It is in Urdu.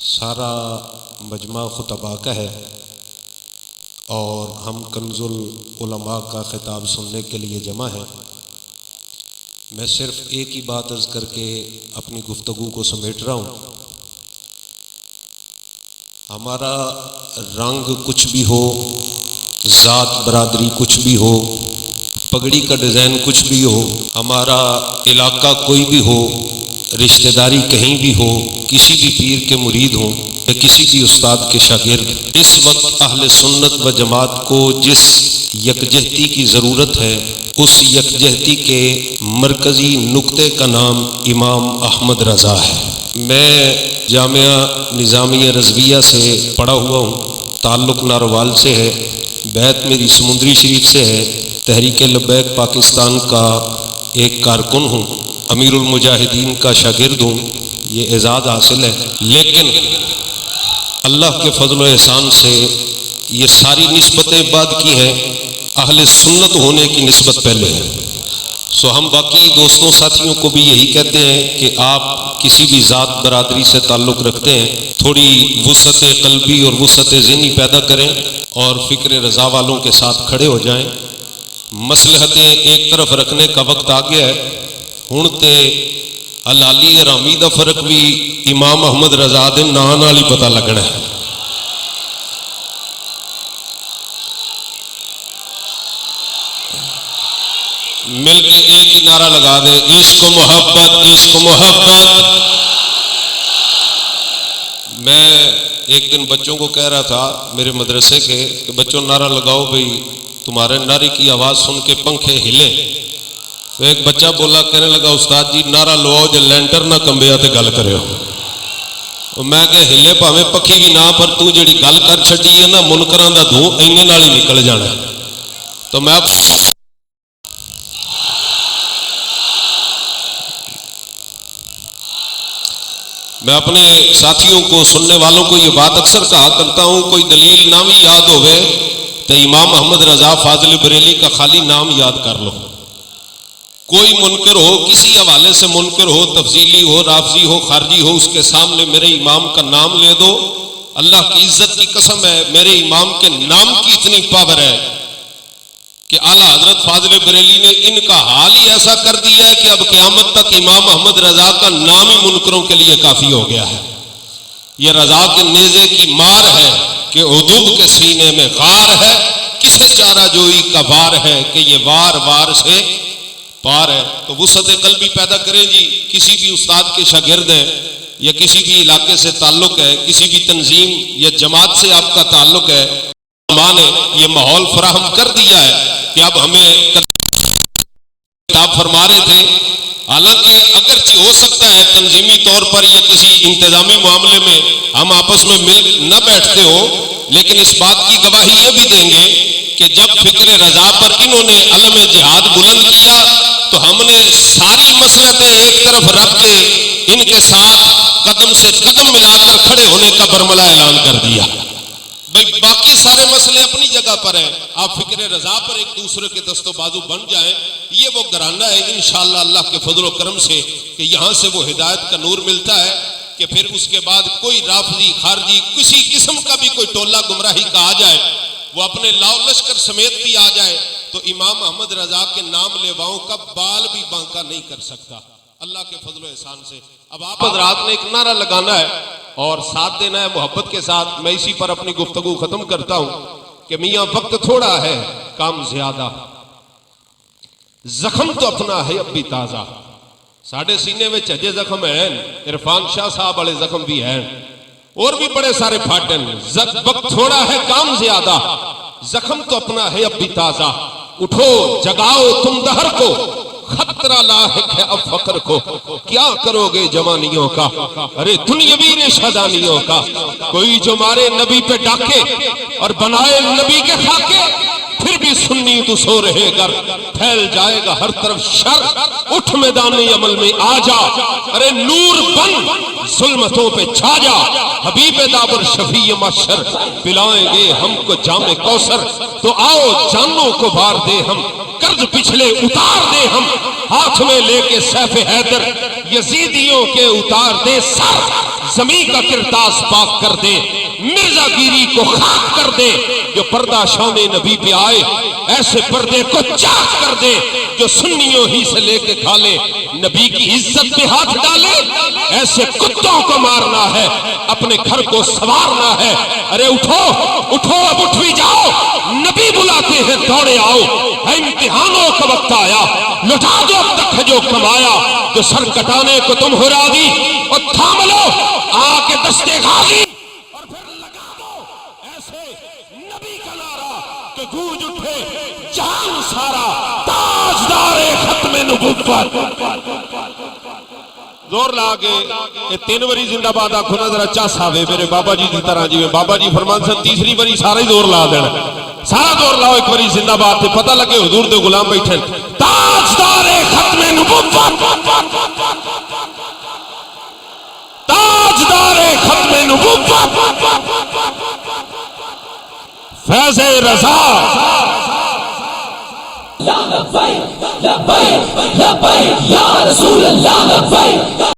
سارا مجمع خطباء کا ہے اور ہم کنز العلماء کا خطاب سننے کے لیے جمع ہیں۔ میں صرف ایک ہی بات عرض کر کے اپنی گفتگو کو سمیٹ رہا ہوں۔ ہمارا رنگ کچھ بھی ہو، ذات برادری کچھ بھی ہو، پگڑی کا ڈیزائن کچھ بھی ہو، ہمارا علاقہ کوئی بھی ہو، رشتہ داری کہیں بھی ہو، کسی بھی پیر کے مرید ہوں یا کسی بھی استاد کے شاگرد، اس وقت اہل سنت و جماعت کو جس یکجہتی کی ضرورت ہے، اس یکجہتی کے مرکزی نقطے کا نام امام احمد رضا ہے۔ میں جامعہ نظامیہ رضویہ سے پڑھا ہوا ہوں، تعلق ناروال سے ہے، بیت میری سمندری شریف سے ہے، تحریک لبیک پاکستان کا ایک کارکن ہوں، امیر المجاہدین کا شاگرد ہوں، یہ اعزاز حاصل ہے۔ لیکن اللہ کے فضل و احسان سے یہ ساری نسبتیں بعد کی ہیں، اہل سنت ہونے کی نسبت پہلے ہے۔ سو ہم باقی دوستوں ساتھیوں کو بھی یہی کہتے ہیں کہ آپ کسی بھی ذات برادری سے تعلق رکھتے ہیں، تھوڑی وسعت قلبی اور وسعت ذہنی پیدا کریں اور فکر رضا والوں کے ساتھ کھڑے ہو جائیں۔ مصلحتیں ایک طرف رکھنے کا وقت آ گیا ہے، ہن تے حلالی حرامی دا فرق بھی امام احمد رضا دے ناں نال ہی پتہ لگنا ہے۔ مل کے ایک ہی نعرہ لگا دے، عشق و محبت، عشق و محبت۔ میں ایک دن بچوں کو کہہ رہا تھا میرے مدرسے کے کہ بچوں نعرہ لگاؤ بھئی، تمہارے نعرے کی آواز سن کے پنکھے ہلے۔ تو ایک بچہ بولا، کہنے لگا استاد جی نعرہ لواؤ جے لینٹر نہ کمبیا تے گل کرے ہو۔ میں کہ ہلے پاویں پکھی بھی نہ، پر تو جڑی گل کر چھڈی ہے نا منکراں دا دھوں اینے نال ہی نکل جانا ہے۔ تو میں اپنے ساتھیوں کو، سننے والوں کو یہ بات اکثر کہا کرتا ہوں، کوئی دلیل نہ بھی یاد ہوئے تو امام احمد رضا فاضل بریلی کا خالی نام یاد کر لو۔ کوئی منکر ہو، کسی حوالے سے منکر ہو، تفضیلی ہو، رافضی ہو، خارجی ہو، اس کے سامنے میرے امام کا نام لے دو۔ اللہ کی عزت کی قسم ہے، میرے امام کے نام کی اتنی پاور ہے کہ اعلیٰ حضرت فاضل بریلی نے ان کا حال ہی ایسا کر دیا ہے کہ اب قیامت تک امام احمد رضا کا نام ہی منکروں کے لیے کافی ہو گیا ہے۔ یہ رضا کے نیزے کی مار ہے کہ عدو کے سینے میں غار ہے، کسے چارہ جوئی کا وار ہے کہ یہ وار وار سے پار ہے۔ تو وسعت قلبی پیدا کریں جی، کسی بھی استاد کے شاگرد ہیں یا کسی بھی علاقے سے تعلق ہے، کسی بھی تنظیم یا جماعت سے آپ کا تعلق ہے، علماء نے یہ ماحول فراہم کر دیا ہے کہ اب ہمیں کتاب فرما رہے تھے، حالانکہ اگرچہ ہو سکتا ہے تنظیمی طور پر یا کسی انتظامی معاملے میں ہم آپس میں مل نہ بیٹھتے ہو، لیکن اس بات کی گواہی یہ بھی دیں گے کہ جب فکر رضا پر انہوں نے علم جہاد بلند کیا تو ہم نے ساری مصلحتیں ایک طرف رکھ کے ان کے ساتھ قدم سے قدم ملا کر کھڑے ہونے کا برملا اعلان کر دیا۔ بھئی باقی سارے مسئلے اپنی جگہ پر ہیں، آپ فکر رضا پر ایک دوسرے کے دست و بازو بن جائیں۔ یہ وہ گھرانہ ہے انشاءاللہ اللہ کے فضل و کرم سے کہ یہاں سے وہ ہدایت کا نور ملتا ہے کہ پھر اس کے بعد کوئی رافضی، خارجی، کسی قسم کا بھی کوئی ٹولہ گمراہی کا آ جائے، وہ اپنے لاؤ لشکر سمیت بھی آ جائے تو امام احمد رضا کے نام لیواؤں کا بال بھی بانکا نہیں کر سکتا اللہ کے فضل و احسان سے۔ اب آپ حضرات نے ایک نعرہ لگانا ہے اور ساتھ دینا ہے محبت کے ساتھ۔ میں اسی پر اپنی گفتگو ختم کرتا ہوں کہ میاں وقت تھوڑا ہے، کام زیادہ، زخم تو اپنا ہے اب بھی تازہ۔ ساڑھے سینے میں چجے زخم ہیں، عرفان شاہ صاحب والے زخم بھی ہیں، اور بھی بڑے سارے پھاٹن۔ وقت تھوڑا ہے، کام زیادہ، زخم تو اپنا ہے اب بھی تازہ۔ اٹھو جگاؤ تم دہر کو، خطرہ لاحق ہے اب فقر کو۔ کیا کرو گے جوانیوں کا، ارے دنیاوی ریشہدانیوں کا۔ کوئی جو مارے نبی پہ ڈاکے اور بنائے نبی کے خاکے، پھر بھی سنی تو سو رہے گر، پھیل جائے گا ہر طرف شر۔ اٹھ میدانی عمل میں آ جا، ارے نور بن ظلمتوں پہ چھا جا۔ حبیب دابر شفیع محشر، پلائیں گے ہم کو جام کوثر۔ تو آؤ جانوں کو بار دے ہم، قرض پچھلے اتار دے ہم، ہاتھ میں لے کے سیف حیدر یزیدیوں کے اتار دے سر، زمین کا کرتاس پاک کر دے، مرزا گیری کو خاک کر دے، جو پردہ شان نبی پہ آئے ایسے پردے کو چاک کر دے، جو سنیوں ہی سے لے کے کھالے نبی کی عزت پہ ہاتھ ڈالے، ایسے کتوں کو مارنا ہے، اپنے گھر کو سوارنا ہے۔ ارے اٹھو اٹھو، اب اٹھ بھی جاؤ، نبی بلاتے ہیں دوڑے آؤ، ہے امتحانوں کا وقت آیا، لٹا دو اب تک ہے جو کمایا، جو سر کٹانے کو تم ہرا دی، اور تھام لو آ کے دستے غازی، اور پھر لگا دو ایسے نبی کا نعرہ کہ گونج اٹھے جہان سارا، تاجدار ختم نبوت۔ زور لا کے یہ 3 وری زندہ باد آکھو نا ذرا چا ساوے میرے بابا جی دی طرح جی، بابا جی فرمان سے تیسری وری سارا ہی زور لا دینا، سارا زور لاؤ ایک وری زندہ باد تے پتہ لگے حضور دے غلام بیٹھے تاجدار ختم نبوت، تاجدار ختم نبوت، فیض رضا۔ یا لبیک لبیک لبیک یا رسول اللہ لبیک۔